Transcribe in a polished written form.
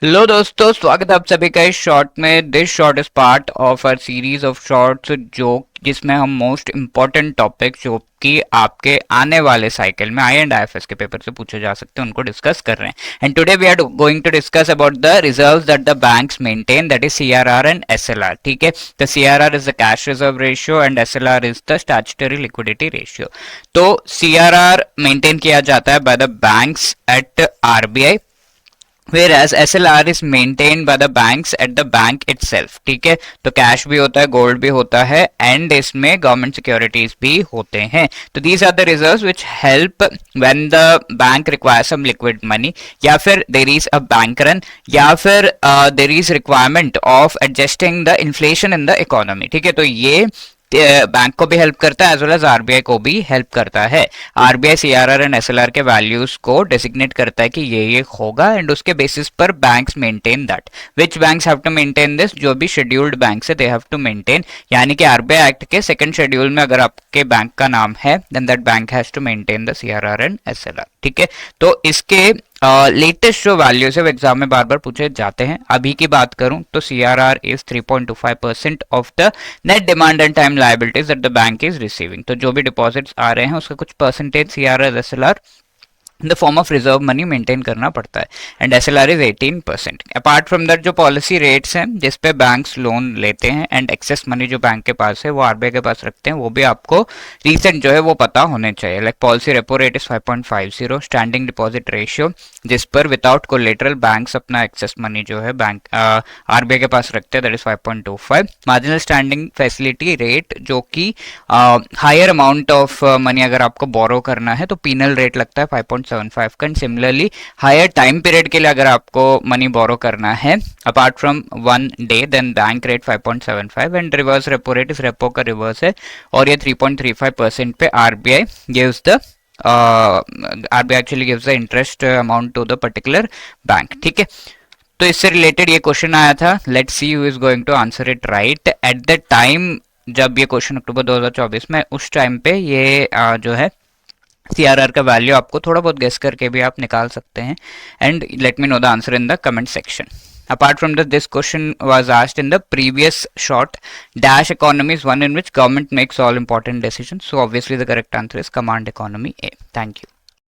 Hello दोस्तों, स्वागत है आप सभी का इस शॉर्ट में। This short is part of a series of shorts जो जिसमें हम मोस्ट इंपॉर्टेंट टॉपिक जो कि आपके आने वाले साइकिल में आई एंड आईएफएस के पेपर से पूछे जा सकते हैं उनको डिस्कस कर रहे हैं। And today we are going to discuss about the reserves that the banks maintain, that is CRR and SLR. ठीक है, the CRR is the cash reserve ratio and SLR is the statutory liquidity ratio. तो CRR maintain किया जाता है by the banks at RBI, whereas SLR is maintained by the banks at the bank itself। ठीक है, तो cash भी होता है, गोल्ड भी होता है एंड इसमें गवर्नमेंट सिक्योरिटीज भी होते हैं। तो these are the reserves which help when the bank requires some liquid money, या फिर there is a bank run, या फिर there is requirement of adjusting the inflation in the economy. ठीक है, तो ये बैंक को भी हेल्प करता है एज वेल एज आरबीआई को भी हेल्प करता है। आरबीआई सीआरआर एंड एसएलआर के वैल्यूज को डेसिग्नेट करता है कि ये होगा एंड उसके बेसिस पर banks maintain that. Which banks have to maintain this? जो भी शेड्यूल्ड बैंक्स है दे हैव टू मेंटेन, यानी कि आरबीआई एक्ट के सेकंड शेड्यूल में अगर आपके बैंक का नाम है then that bank has to maintain the CRR and SLR. ठीक है, तो इसके लेटेस्ट जो वैल्यूज है एग्जाम में बार बार पूछे जाते हैं। अभी की बात करूं तो CRR is 3.25% of the net demand and time liabilities that the bank is receiving. तो जो भी डिपॉजिट्स आ रहे हैं उसका कुछ percentage CRR SLR in the form of reserve money maintain करना पड़ता है and SLR is 18%। Apart from that जो पॉलिसी रेट्स हैं जिस पे बैंक्स लोन लेते हैं एंड एक्सेस मनी जो बैंक के पास है वो आरबीआई के पास रखते हैं, वो भी आपको रीसेंट जो है वो पता होने चाहिए। Like policy repo rate is 5.50, standing deposit ratio जिस पर विदाउट कोलेटरल बैंक्स अपना एक्सेस मनी जो है बैंक आरबीआई के पास रखते हैं that is 5.25। Marginal standing facility rate जो कि हायर अमाउंट ऑफ मनी अगर आपको बोरो करना है तो पीनल रेट लगता है 5.75 का। सिमिलरली हायर टाइम पीरियड के लिए अगर आपको मनी बोरो करना है apart from 1 day then bank rate 5.75 and reverse repo rate इस रेपो का रिवर्स है और ये 3.35% पे RBI gives the RBI actually gives the interest amount to the particular bank। ठीक है, तो इससे रिलेटेड ये क्वेश्चन आया था। Let's see who is going to answer it right. At the time जब ये क्वेश्चन अक्टूबर 2024 में, उस टाइम पे ये जो है सीआरआर का वैल्यू आपको थोड़ा बहुत गेस करके भी आप निकाल सकते हैं and let me know the answer in the comment section. Apart from that, this question was asked in the previous short. Dash economy is one in which government makes all important decisions. So obviously the correct answer is command economy A. Thank you.